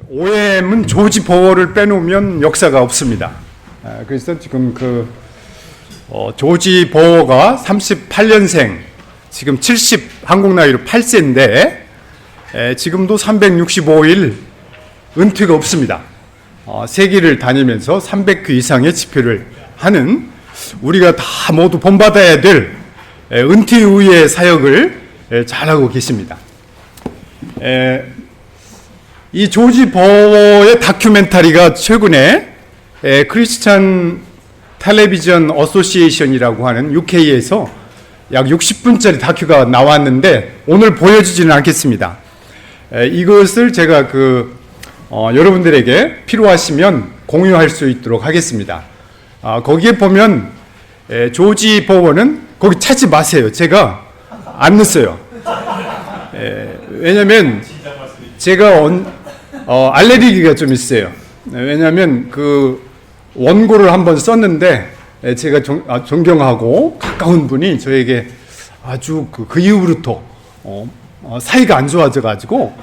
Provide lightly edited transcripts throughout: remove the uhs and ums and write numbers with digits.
OM은 조지 버워를 빼놓으면 역사가 없습니다. 그래서 지금 조지 버워가 38년생, 지금 한국 나이로 8세인데 지금도 365일 은퇴가 없습니다. 세계를 다니면서 300회 이상의 집회를 하는, 우리가 다 모두 본받아야 될 은퇴 이후의 사역을 잘하고 계십니다. 이 조지 버워의 다큐멘터리가 최근에 크리스찬 텔레비전 어소시에이션이라고 하는 UK에서 약 60분짜리 다큐가 나왔는데 오늘 보여주지는 않겠습니다. 이것을 제가 여러분들에게 필요하시면 공유할 수 있도록 하겠습니다. 거기에 보면 조지 버워는 거기 찾지 마세요. 제가 안 넣었어요. 왜냐면 제가 알레르기가 좀 있어요. 왜냐하면 원고를 한번 썼는데 제가 존경하고 가까운 분이 저에게 아주 그 이후부터 사이가 안 좋아져 가지고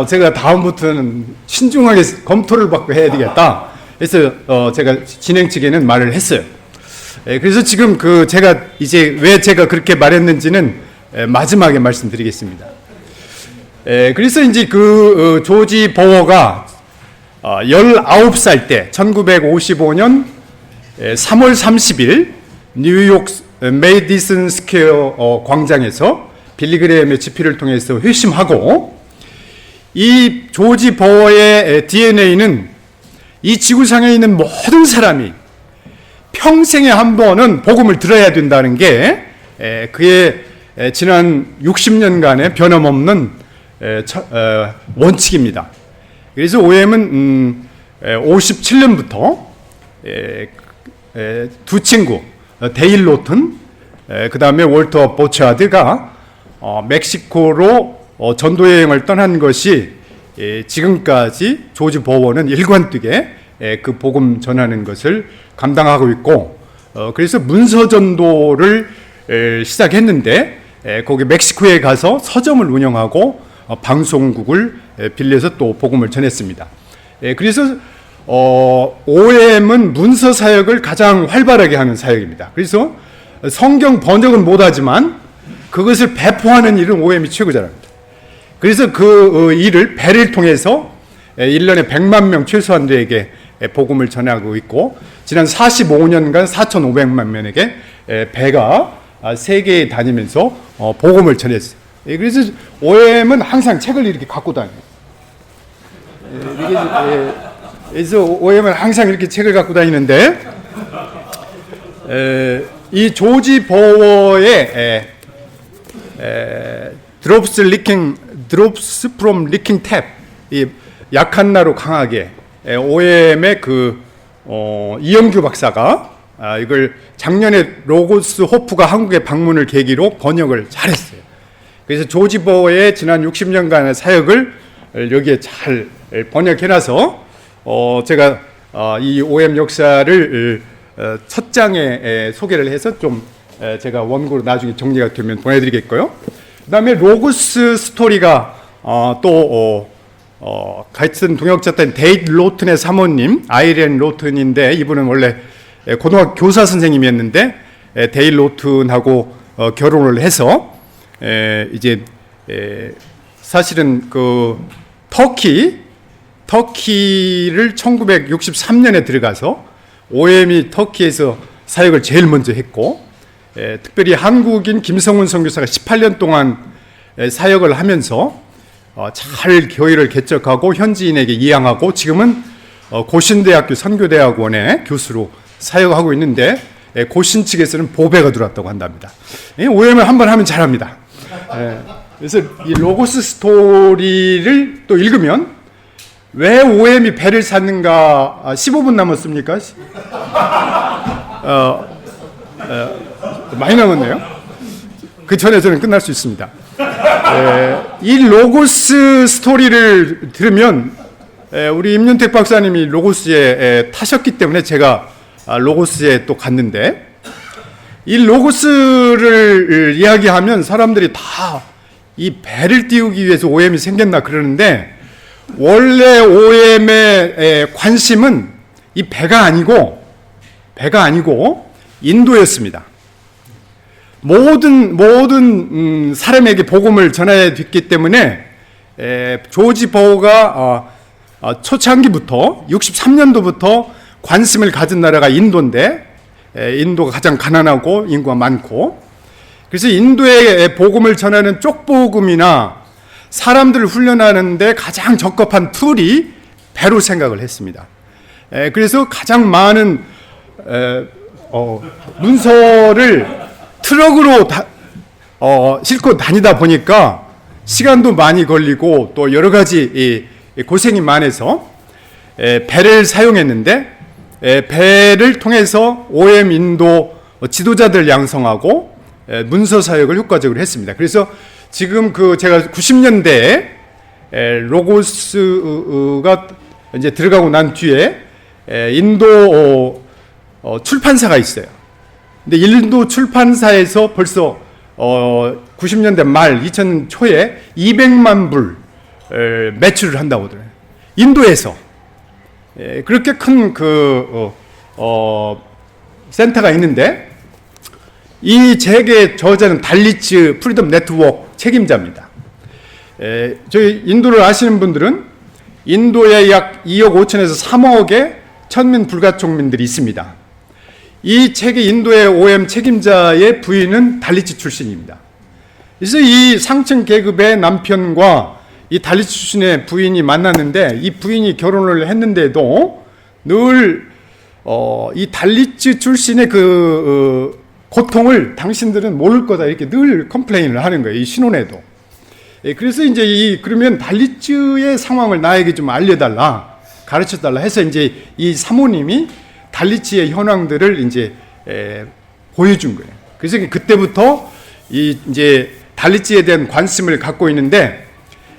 제가 다음부터는 신중하게 검토를 받고 해야 되겠다. 그래서 제가 진행 측에는 말을 했어요. 그래서 지금 제가 이제 왜 제가 그렇게 말했는지는 마지막에 말씀드리겠습니다. 그래서 이제 조지 버워가 19살 때 1955년 3월 30일 뉴욕 메디슨 스퀘어 광장에서 빌리그램의 집회를 통해서 회심하고, 이 조지 버워의 DNA는 이 지구상에 있는 모든 사람이 평생에 한 번은 복음을 들어야 된다는 게 그의 지난 60년간의 변함없는 원칙입니다. 그래서 OM은 57년부터 두 친구 데일 로튼, 그 다음에 월터 보차드가 멕시코로 전도여행을 떠난 것이 지금까지 조지 버워는 일관되게 그 복음 전하는 것을 감당하고 있고, 그래서 문서 전도를 시작했는데 거기 멕시코에 가서 서점을 운영하고 방송국을 빌려서 또 복음을 전했습니다. 그래서 OM은 문서 사역을 가장 활발하게 하는 사역입니다. 그래서 성경 번역은 못하지만 그것을 배포하는 일은 OM이 최고 잘합니다. 그래서 그 일을 배를 통해서 1년에 100만 명 최소한들에게 복음을 전하고 있고, 지난 45년간 4,500만 명에게 배가 세계에 다니면서 복음을 전했어요. 그래서 OM은 항상 책을 이렇게 갖고 다녀요. 그래서 OM은 항상 이렇게 책을 갖고 다니는데, 이 조지 버워의 Drops from Leaking Tap, 이 약한 나로 강하게, OM의 이영규 박사가 이걸 작년에 로고스 호프가 한국에 방문을 계기로 번역을 잘했어요. 그래서 조지 버워의 지난 60년간의 사역을 여기에 잘 번역해놔서 제가 이 OM 역사를 첫 장에 소개를 해서 좀 제가 원고로 나중에 정리가 되면 보내드리겠고요. 그 다음에 로고스 스토리가 같은 동역자였던 데이드 로튼의 사모님 아이렌 로튼인데, 이분은 원래 고등학교 교사 선생님이었는데 데이드 로튼하고 결혼을 해서 이제 사실은 터키를 1963년에 들어가서 OM이 터키에서 사역을 제일 먼저 했고, 특별히 한국인 김성훈 선교사가 18년 동안 사역을 하면서 잘 교회를 개척하고 현지인에게 이양하고, 지금은 고신대학교 선교대학원의 교수로 사역하고 있는데 고신 측에서는 보배가 들어왔다고 한답니다. OM을 한번 하면 잘합니다. 그래서 이 로고스 스토리를 또 읽으면 왜 OM이 배를 샀는가. 15분 남았습니까? 많이 남았네요. 그 전에 저는 끝날 수 있습니다. 이 로고스 스토리를 들으면 우리 임윤택 박사님이 로고스에 타셨기 때문에 제가 로고스에 또 갔는데, 이 로고스를 이야기하면 사람들이 다 이 배를 띄우기 위해서 OM이 생겼나 그러는데, 원래 OM의 관심은 이 배가 아니고 인도였습니다. 모든 사람에게 복음을 전해야 됐기 때문에 조지 버우가 초창기부터 63년도부터 관심을 가진 나라가 인도인데, 인도가 가장 가난하고 인구가 많고, 그래서 인도에 복음을 전하는 쪽복음이나 사람들을 훈련하는데 가장 적합한 툴이 배로 생각을 했습니다. 그래서 가장 많은 문서를 트럭으로 싣고 다니다 보니까 시간도 많이 걸리고 또 여러 가지 고생이 많아서 배를 사용했는데, 배를 통해서 OM 인도 지도자들 양성하고 문서 사역을 효과적으로 했습니다. 그래서 지금 제가 90년대에 로고스가 이제 들어가고 난 뒤에 인도 출판사가 있어요. 근데 인도 출판사에서 벌써 90년대 말 2000 초에 200만 불 매출을 한다고 하더라고요. 인도에서 그렇게 큰 센터가 있는데, 이 책의 저자는 달리츠 프리덤 네트워크 책임자입니다. 저희 인도를 아시는 분들은 인도에 약 2억 5천에서 3억의 천민 불가촉민들이 있습니다. 이 책의 인도의 OM 책임자의 부인은 달리츠 출신입니다. 그래서 이 상층 계급의 남편과 이 달리츠 출신의 부인이 만났는데, 이 부인이 결혼을 했는데도 늘 이 달리츠 출신의 고통을 당신들은 모를 거다 이렇게 늘 컴플레인을 하는 거예요. 이 신혼에도. 그래서 이제 그러면 달리츠의 상황을 나에게 좀 알려달라, 가르쳐달라 해서 이제 이 사모님이 달리츠의 현황들을 이제 보여준 거예요. 그래서 그때부터 이제 달리츠에 대한 관심을 갖고 있는데,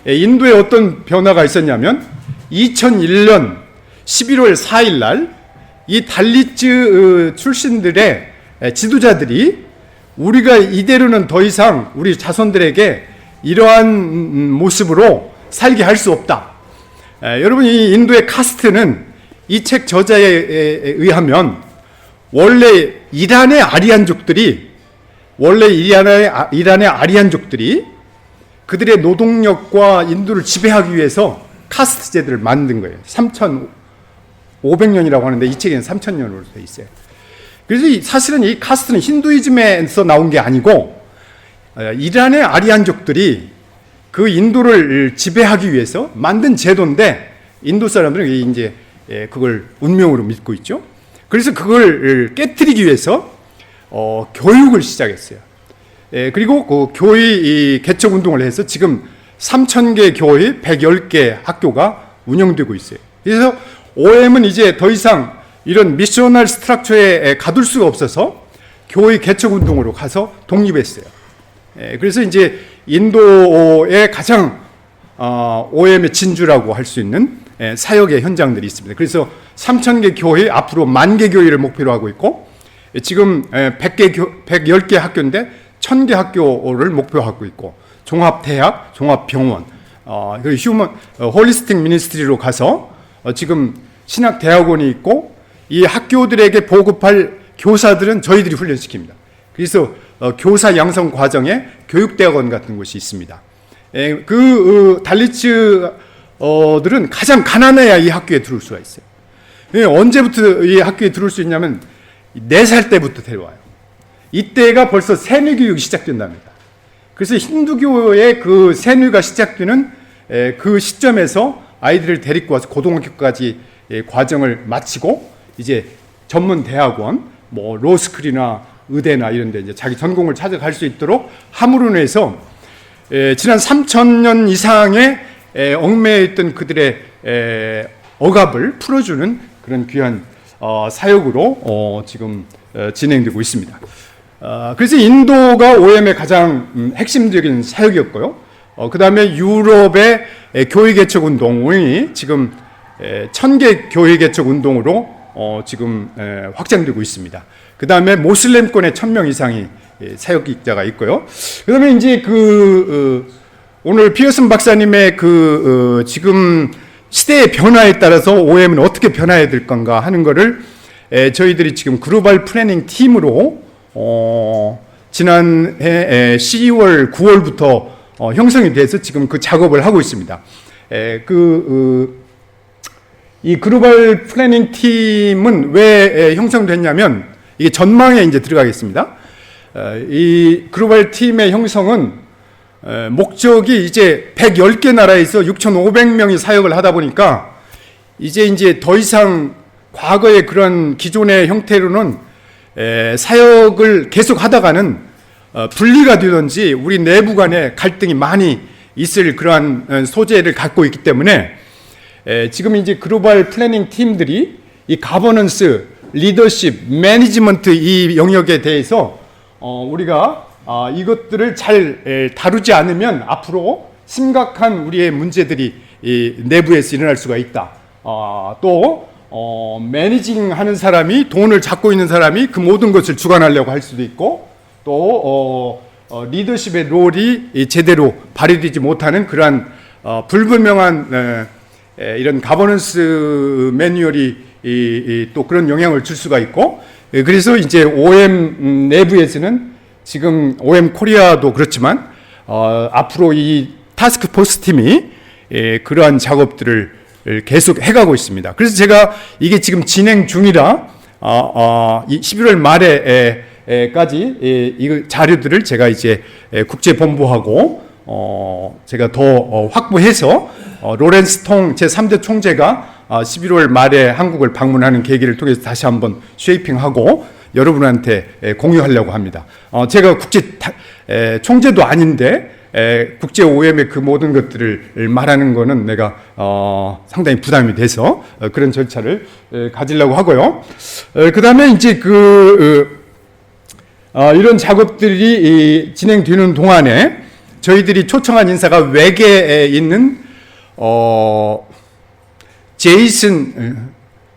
인도에 어떤 변화가 있었냐면 2001년 11월 4일 날 이 달리츠 출신들의 지도자들이 우리가 이대로는 더 이상 우리 자손들에게 이러한 모습으로 살게 할 수 없다. 여러분, 이 인도의 카스트는 이 책 저자에 의하면 원래 이란의 아리안족들이 그들의 노동력과 인도를 지배하기 위해서 카스트 제도를 만든 거예요. 3,500년이라고 하는데 이 책에는 3,000년으로 되어 있어요. 그래서 사실은 이 카스트는 힌두이즘에서 나온 게 아니고 이란의 아리안족들이 그 인도를 지배하기 위해서 만든 제도인데, 인도 사람들은 이제 그걸 운명으로 믿고 있죠. 그래서 그걸 깨뜨리기 위해서 교육을 시작했어요. 그리고 그 교회 개척 운동을 해서 지금 3,000개 교회 110개 학교가 운영되고 있어요. 그래서 OM은 이제 더 이상 이런 미셔널 스트럭처에 가둘 수가 없어서 교회 개척 운동으로 가서 독립했어요. 그래서 이제 인도의 가장 OM의 진주라고 할 수 있는 사역의 현장들이 있습니다. 그래서 3,000개 교회, 앞으로 10,000개 교회를 목표로 하고 있고, 지금 110개 학교인데 1,000개 학교를 목표하고 있고, 종합대학, 종합병원, 그리고 휴먼 홀리스틱 미니스트리로 가서 지금 신학대학원이 있고, 이 학교들에게 보급할 교사들은 저희들이 훈련시킵니다. 그래서 교사 양성 과정에 교육대학원 같은 곳이 있습니다. 달리츠들은 가장 가난해야 이 학교에 들어올 수가 있어요. 언제부터 이 학교에 들어올 수 있냐면 4살 때부터 데려와요. 이때가 벌써 세뇌교육이 시작된답니다. 그래서 힌두교의 그 세뇌가 시작되는 그 시점에서 아이들을 데리고 와서 고등학교까지 과정을 마치고 이제 전문 대학원, 뭐 로스쿨이나 의대나 이런 데 이제 자기 전공을 찾아갈 수 있도록 함으로 해서 지난 3,000년 이상의 얽매여 있던 그들의 억압을 풀어주는 그런 귀한 사역으로 지금 진행되고 있습니다. 그래서 인도가 OM의 가장 핵심적인 사역이었고요. 그 다음에 유럽의 교회 개척 운동이 지금 1,000개 교회 개척 운동으로 지금 확장되고 있습니다. 그 다음에 모슬렘권에 1,000명 이상이 사역자가 있고요. 그 다음에 이제 오늘 피어슨 박사님의 지금 시대의 변화에 따라서 OM은 어떻게 변화해야 될 건가 하는 거를 저희들이 지금 글로벌 플래닝 팀으로 지난해 10월, 9월부터 형성이 돼서 지금 그 작업을 하고 있습니다. 이 글로벌 플래닝 팀은 왜 형성됐냐면 이게 전망에 이제 들어가겠습니다. 이 글로벌 팀의 형성은 목적이 이제 110개 나라에서 6,500명이 사역을 하다 보니까 이제 더 이상 과거의 그런 기존의 형태로는 사역을 계속 하다가는 분리가 되든지 우리 내부 간에 갈등이 많이 있을 그러한 소재를 갖고 있기 때문에 지금 이제 글로벌 플래닝 팀들이 이 가버넌스, 리더십, 매니지먼트 이 영역에 대해서 우리가 이것들을 잘 다루지 않으면 앞으로 심각한 우리의 문제들이 이 내부에서 일어날 수가 있다. 또 매니징하는 사람이 돈을 잡고 있는 사람이 그 모든 것을 주관하려고 할 수도 있고 또 리더십의 롤이 제대로 발휘되지 못하는 그러한 불분명한 이런 가버넌스 매뉴얼이 또 그런 영향을 줄 수가 있고 그래서 이제 OM 내부에서는 지금 OM 코리아도 그렇지만 앞으로 이 타스크포스 팀이 그러한 작업들을 계속 해가고 있습니다. 그래서 제가 이게 지금 진행 중이라 11월 말에까지 이 자료들을 제가 이제 국제본부하고 제가 더 확보해서 로렌스 통 제3대 총재가 11월 말에 한국을 방문하는 계기를 통해서 다시 한번 쉐이핑하고 여러분한테 공유하려고 합니다. 제가 총재도 아닌데 국제 OM의 그 모든 것들을 말하는 거는 내가 상당히 부담이 돼서 그런 절차를 가지려고 하고요. 그 다음에 이제 이런 작업들이 진행되는 동안에 저희들이 초청한 인사가 외계에 있는 제이슨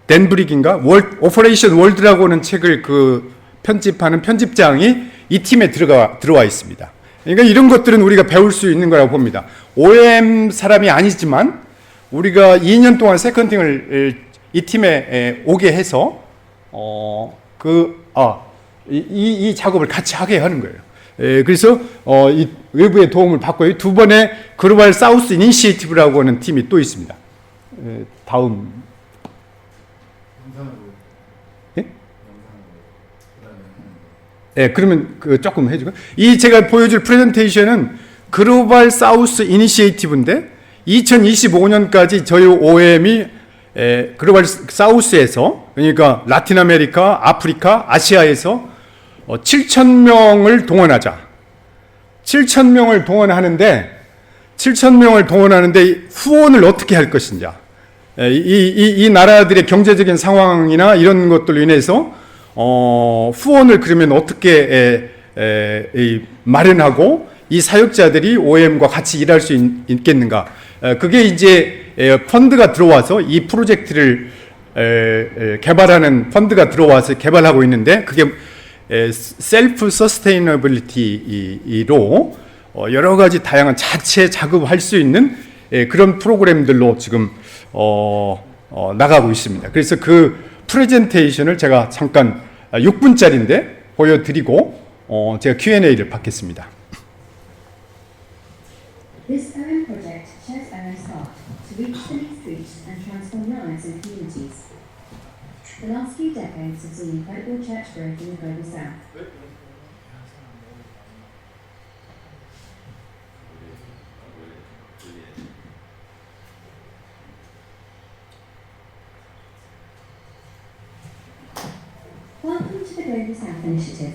댄브릭인가 오퍼레이션 월드라고 하는 책을 편집하는 편집장이 이 팀에 들어와 있습니다. 그러니까 이런 것들은 우리가 배울 수 있는 거라고 봅니다. OM 사람이 아니지만 우리가 2년 동안 세컨팅을 이 팀에 오게 해서 이 작업을 같이 하게 하는 거예요. 그래서 이 외부의 도움을 받고요. 두 번의 글로벌 사우스 이니시에이티브라고 하는 팀이 또 있습니다. 다음. 그러면 조금 해주고. 이 제가 보여줄 프레젠테이션은 글로벌 사우스 이니시에이티브인데 2025년까지 저희 OM이 글로벌 사우스에서 그러니까 라틴 아메리카, 아프리카, 아시아에서 7,000명을 동원하자. 7,000명을 동원하는데 후원을 어떻게 할 것인지. 이 나라들의 경제적인 상황이나 이런 것들로 인해서 후원을 그러면 어떻게 마련하고 이 사역자들이 OM과 같이 일할 수 있겠는가. 그게 이제 펀드가 들어와서 이 프로젝트를 개발하는 펀드가 들어와서 개발하고 있는데 그게 셀프 서스테이너빌리티로 여러 가지 다양한 자체 작업할 수 있는 그런 프로그램들로 지금 나가고 있습니다. 그래서 그 프레젠테이션을 제가 잠깐 6분짜리인데 보여드리고 제가 Q&A를 받겠습니다. This OM project shares OM's heart to reach the least reached and transform lives and communities. The last few decades have seen incredible church growth in the Global South. Welcome to the Global South Initiative.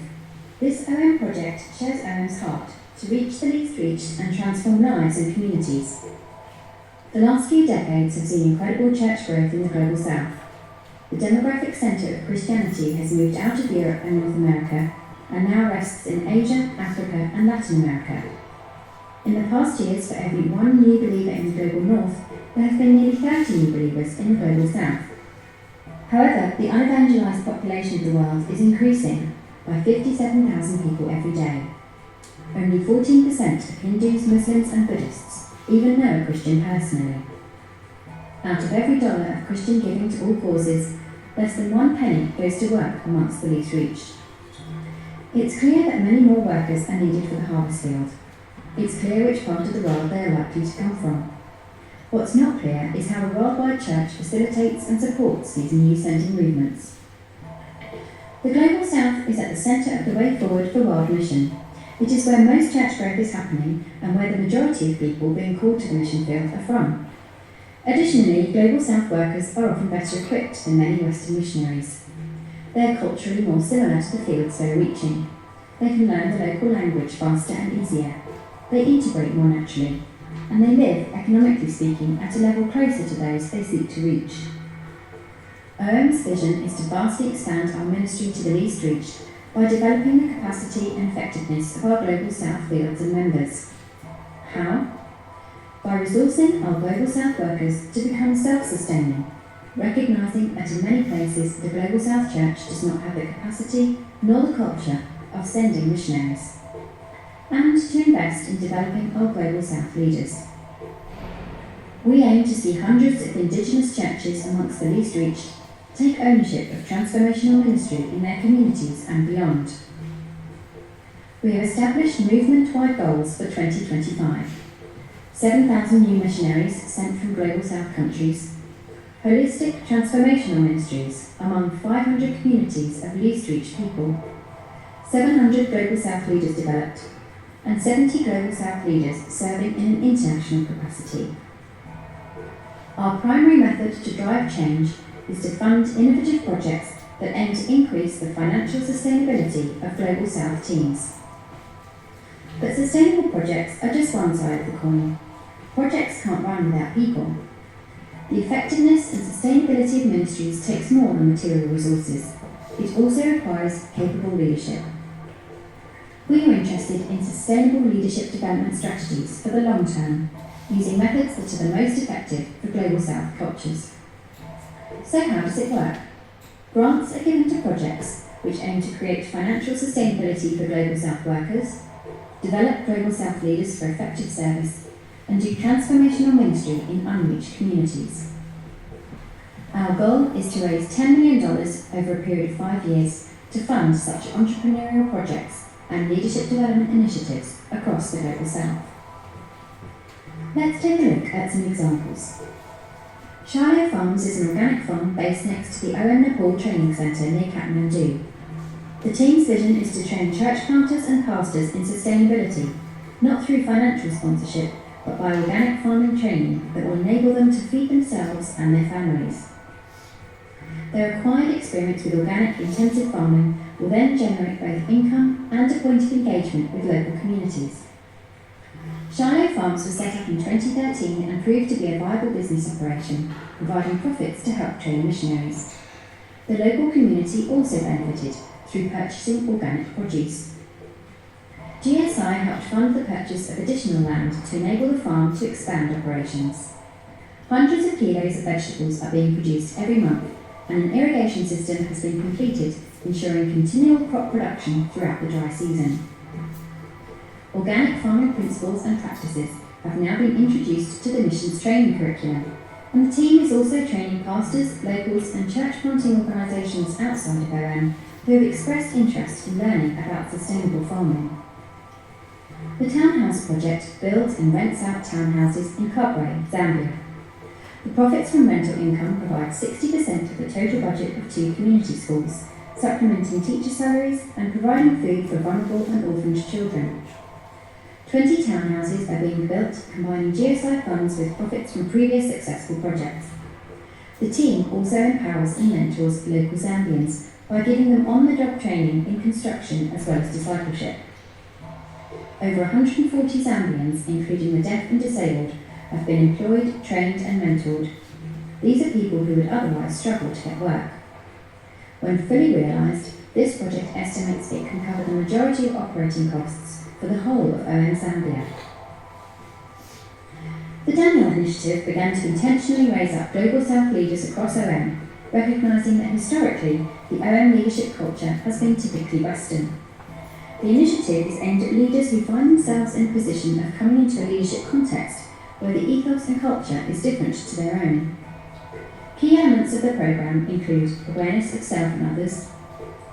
This OM project shares OM's heart to reach the least reached and transform lives and communities. The last few decades have seen incredible church growth in the Global South. The demographic centre of Christianity has moved out of Europe and North America and now rests in Asia, Africa and Latin America. In the past years, for every one new believer in the Global North, there have been nearly 30 new believers in the Global South. However, the unevangelized population of the world is increasing by 57,000 people every day. Only 14% of Hindus, Muslims and Buddhists even know a Christian personally. Out of every dollar of Christian giving to all causes, less than 1 penny goes to work amongst the least reached. It's clear that many more workers are needed for the harvest field. It's clear which part of the world they are likely to come from. What's not clear is how a worldwide church facilitates and supports these new sending movements. The Global South is at the centre of the way forward for world mission. It is where most church growth is happening and where the majority of people being called to the mission field are from. Additionally, Global South workers are often better equipped than many Western missionaries. They are culturally more similar to the fields they are reaching. They can learn the local language faster and easier. They integrate more naturally. And they live, economically speaking, at a level closer to those they seek to reach. OM's vision is to vastly expand our ministry to the least reached by developing the capacity and effectiveness of our Global South fields and members. How? By resourcing our Global South workers to become self-sustaining, recognising that in many places the Global South Church does not have the capacity nor the culture of sending missionaries, and to invest in developing our Global South leaders. We aim to see hundreds of Indigenous churches amongst the least reached take ownership of transformational ministry in their communities and beyond. We have established movement-wide goals for 2025. 7,000 new missionaries sent from Global South countries, holistic transformational ministries among 500 communities of least reached people, 700 Global South leaders developed, and 70 Global South leaders serving in an international capacity. Our primary method to drive change is to fund innovative projects that aim to increase the financial sustainability of Global South teams. But sustainable projects are just one side of the coin. Projects can't run without people. The effectiveness and sustainability of ministries takes more than material resources. It also requires capable leadership. We are interested in sustainable leadership development strategies for the long term, using methods that are the most effective for Global South cultures. So how does it work? Grants are given to projects which aim to create financial sustainability for Global South workers, develop Global South leaders for effective service, and do transformational ministry in unreached communities. Our goal is to raise $10 million over a period of 5 years to fund such entrepreneurial projects and leadership development initiatives across the Global South. Let's take a look at some examples. Shiloh Farms is an organic farm based next to the OM Nepal Training Centre near Kathmandu. The team's vision is to train church planters and pastors in sustainability, not through financial sponsorship, but by organic farming training that will enable them to feed themselves and their families. Their acquired experience with organic intensive farming will then generate both income and a point of engagement with local communities. Shiloh Farms was set up in 2013 and proved to be a viable business operation, providing profits to help train missionaries. The local community also benefited through purchasing organic produce. GSI helped fund the purchase of additional land to enable the farm to expand operations. Hundreds of kilos of vegetables are being produced every month, and an irrigation system has been completed, ensuring continual crop production throughout the dry season. Organic farming principles and practices have now been introduced to the mission's training curriculum, and the team is also training pastors, locals and church planting organisations outside of OM who have expressed interest in learning about sustainable farming. The Townhouse Project builds and rents out townhouses in Kabwe, Zambia. The profits from rental income provide 60% of the total budget of 2 community schools, supplementing teacher salaries and providing food for vulnerable and orphaned children. 20 townhouses are being built, combining GSI funds with profits from previous successful projects. The team also empowers and mentors local Zambians by giving them on-the-job training in construction as well as discipleship. Over 140 Zambians, including the deaf and disabled, have been employed, trained and mentored. These are people who would otherwise struggle to get work. When fully realised, this project estimates it can cover the majority of operating costs for the whole of OM Zambia. The Daniel Initiative began to intentionally raise up Global South leaders across OM, recognising that historically the OM leadership culture has been typically Western. The initiative is aimed at leaders who find themselves in a position of coming into a leadership context where the ethos and culture is different to their own. Key elements of the program include awareness of self and others,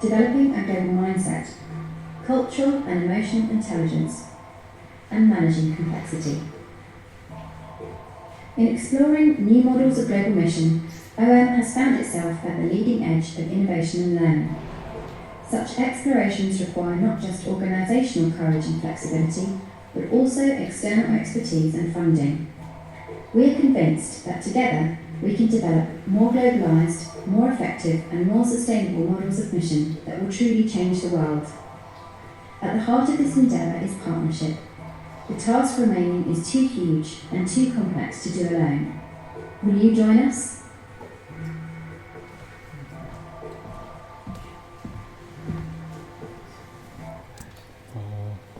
developing a global mindset, cultural and emotional intelligence, and managing complexity. In exploring new models of global mission, OM has found itself at the leading edge of innovation and learning. Such explorations require not just organisational courage and flexibility, but also external expertise and funding. We are convinced that together we can develop more globalised, more effective and more sustainable models of mission that will truly change the world. At the heart of this endeavour is partnership. The task remaining is too huge and too complex to do alone. Will you join us?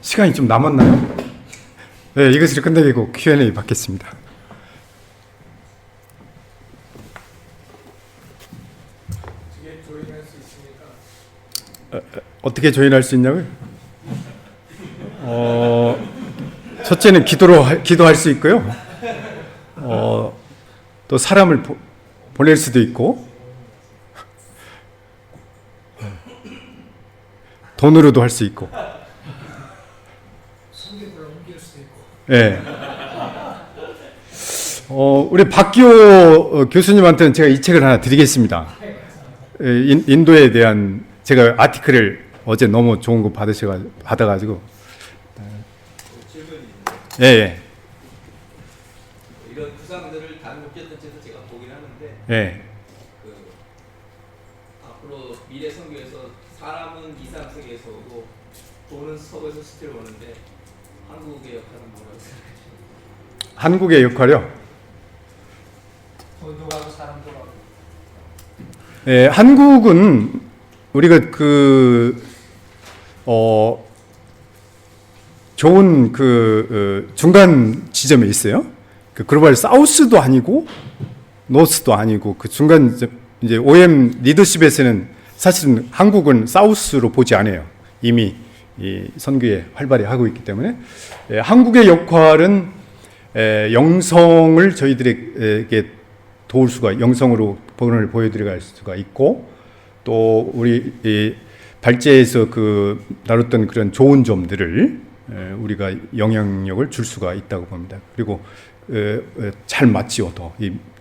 시간이 좀 남았나요? 네, 이것을 끝내고 Q&A 받겠습니다. 어떻게 조인할 수 있냐고요? 첫째는 기도할 수 있고요. 또 사람을 보낼 수도 있고, 돈으로도 할 수 있고, 예. 우리 박기호 교수님한테는 제가 이 책을 하나 드리겠습니다. 인도에 대한 제가 아티클을 어제 너무 좋은 거 받아가지고. 예, 예. 이런 구상들을 다른 목회자들도 제가 보긴 하는데, 예. 앞으로 미래 선교에서 사람은 이상 세계에서 오고 돈은 서구에서 스틸 오는데 한국의 역할은 뭐라고 생각하십니까? 한국의 역할이요? 돈도 가고 사람도 가고. 예, 한국은 우리가 좋은 중간 지점에 있어요. 글로벌 사우스도 아니고 노스도 아니고 그 중간 이제 OM 리더십에서는 사실은 한국은 사우스로 보지 않아요. 이미 이 선교에 활발히 하고 있기 때문에 한국의 역할은 영성을 저희들에게 도울 수가 영성으로 본을 보여드릴 수가 있고 또 우리 발제에서 다뤘던 그런 좋은 점들을 우리가 영향력을 줄 수가 있다고 봅니다. 그리고 잘 맞지요, 더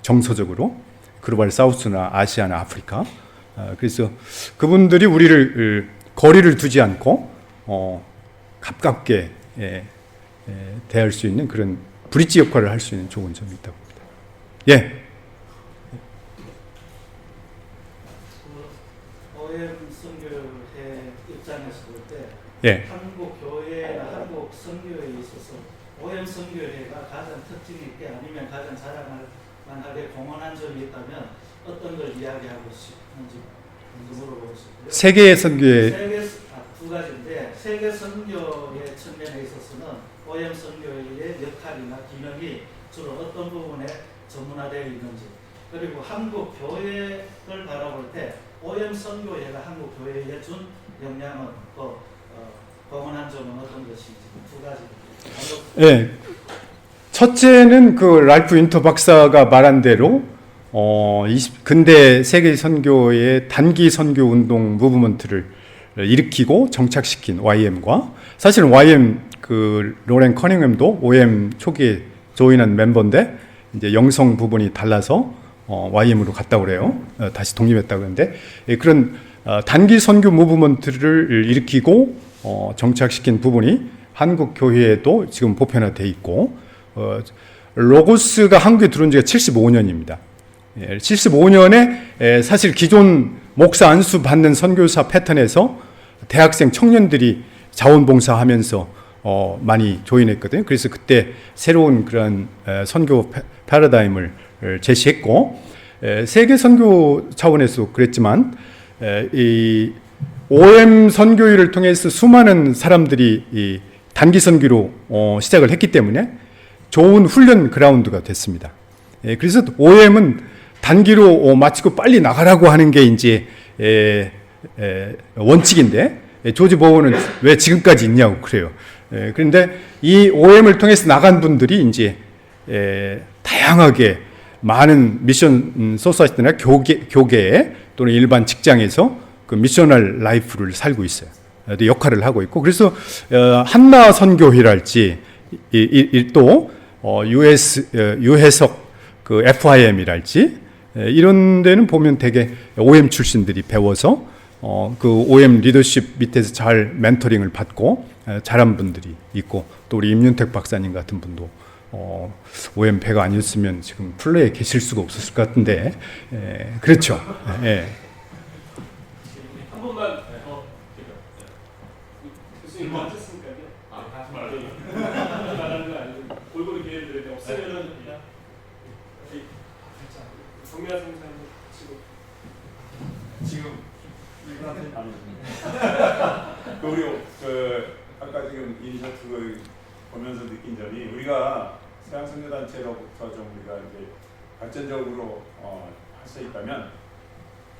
정서적으로 글로벌 사우스나 아시아나 아프리카. 그래서 그분들이 우리를 거리를 두지 않고 가깝게 대할 수 있는 그런 브릿지 역할을 할 수 있는 좋은 점이 있다고 봅니다. 예. OM 선교회 입장에서 볼 때 예. 한국 교회나 한국 선교에 있어서 OM 선교회가 가장 특징 있게 아니면 가장 자랑할 만하게 공헌한 점이 있다면 어떤 걸 이야기하고 싶은지 먼저 물어보고 싶고요. 세계 선교회 두 가지인데 세계 선교의 측면에 있어서는 OM 선교회의 역할이나 기능이 주로 어떤 부분에 전문화되어 있는지 그리고 한국 교회를 바라볼 때 OM 선교회가 한국 교회에 준 영향은 또 공헌한 점은 어떤 것인지 두 가지. 예. 첫째는 랄프 윈터 박사가 말한 대로 근대 세계 선교의 단기 선교 운동 무브먼트를 일으키고 정착시킨 YM과 사실은 YM 로렌 커닝햄도 OM 초기에 조인한 멤버인데 이제 영성 부분이 달라서 YM으로 갔다 그래요. 다시 독립했다고 그러는데 그런 단기 선교 무브먼트를 일으키고 정착시킨 부분이 한국 교회에도 지금 보편화돼 있고 로고스가 한국에 들어온 지가 75년입니다. 75년에 사실 기존 목사 안수 받는 선교사 패턴에서 대학생 청년들이 자원봉사하면서 많이 조인했거든요. 그래서 그때 새로운 그런 선교 패러다임을 제시했고 세계 선교 차원에서 그랬지만 이 OM 선교회를 통해서 수많은 사람들이 이 단기 선교로 시작을 했기 때문에 좋은 훈련 그라운드가 됐습니다. 그래서 OM은 단기로 마치고 빨리 나가라고 하는 게 이제 원칙인데 조지 보우는 왜 지금까지 있냐고 그래요. 그런데 이 OM을 통해서 나간 분들이 이제 다양하게 많은 미션 소사이티나 교계 또는 일반 직장에서 그 미셔널 라이프를 살고 있어요. 역할을 하고 있고, 그래서 한나 선교회랄지 또 유해석 그 FIM이랄지 이런 데는 보면 되게 OM 출신들이 배워서 그 OM 리더십 밑에서 잘 멘토링을 받고 잘한 분들이 있고, 또 우리 임윤택 박사님 같은 분도 OM 배가 아니었으면 지금 플레이에 계실 수가 없었을 것 같은데, 그렇죠. 예. 한 번만 교수님 하셨으니까요. 하지 말아요. 말하는 거 아니고 골고루 기회를 드려야 돼. 없으면은 정미아 선생님 지금 우리 아까 지금 이니셔티브 보면서 느낀 점이, 우리가 서양선교단체로부터 좀 우리가 이제 발전적으로 할 수 있다면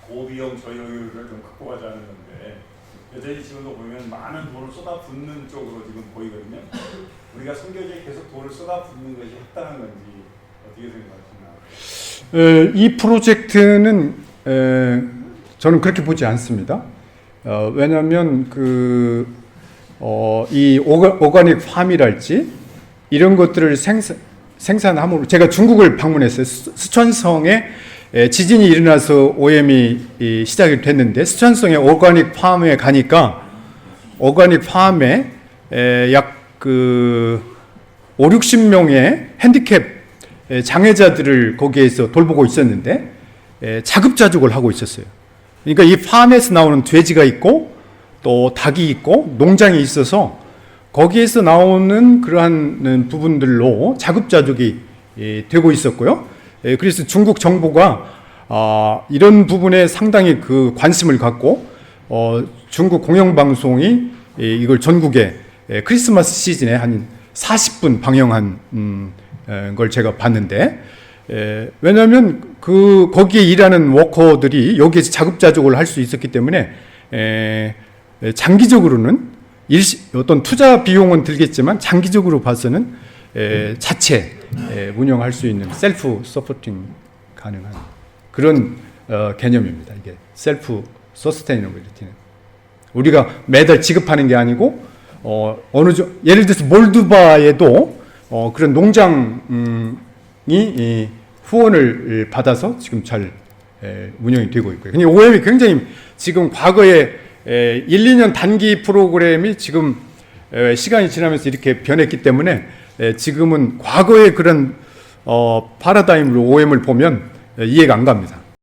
고비용 저효율을 좀 극복하자는 건데, 여전히 지금도 보면 많은 돈을 쏟아붓는 쪽으로 지금 보이거든요. 우리가 선교지에 계속 돈을 쏟아붓는 것이 합당한 건지 어떻게 생각하시나요? 이 프로젝트는 저는 그렇게 보지 않습니다. 왜냐하면 이 오가닉 팜이랄지 이런 것들을 생산함으로, 제가 중국을 방문했어요. 스촨성에 지진이 일어나서 OM이 시작이 됐는데, 스촨성의 오가닉 팜에 가니까 오가닉 팜에 약 5, 60명의 핸디캡 장애자들을 거기에서 돌보고 있었는데 자급자족을 하고 있었어요. 그러니까 이 팜에서 나오는 돼지가 있고 또 닭이 있고 농장이 있어서 거기에서 나오는 그러한 부분들로 자급자족이 되고 있었고요. 그래서 중국 정부가 이런 부분에 상당히 그 관심을 갖고 중국 공영방송이 이걸 전국에 크리스마스 시즌에 한 40분 방영한 걸 제가 봤는데, 왜냐하면 거기에 일하는 워커들이 여기에서 자급자족을 할 수 있었기 때문에 장기적으로는 어떤 투자 비용은 들겠지만 장기적으로 봐서는 자체 운영할 수 있는 셀프 서포팅 가능한 그런 개념입니다. 이게 셀프 서스테이너빌리티는 우리가 매달 지급하는 게 아니고 예를 들어서 몰도바에도 그런 농장이 후원을 받아서 지금 잘 운영이 되고 있고요. 근데 OM이 굉장히 지금 과거에 1, 2년 단기 프로그램이 지금 시간이 지나면서 이렇게 변했기 때문에 지금은 과거의 그런 파라다임으로 OM을 보면 이해가 안 갑니다.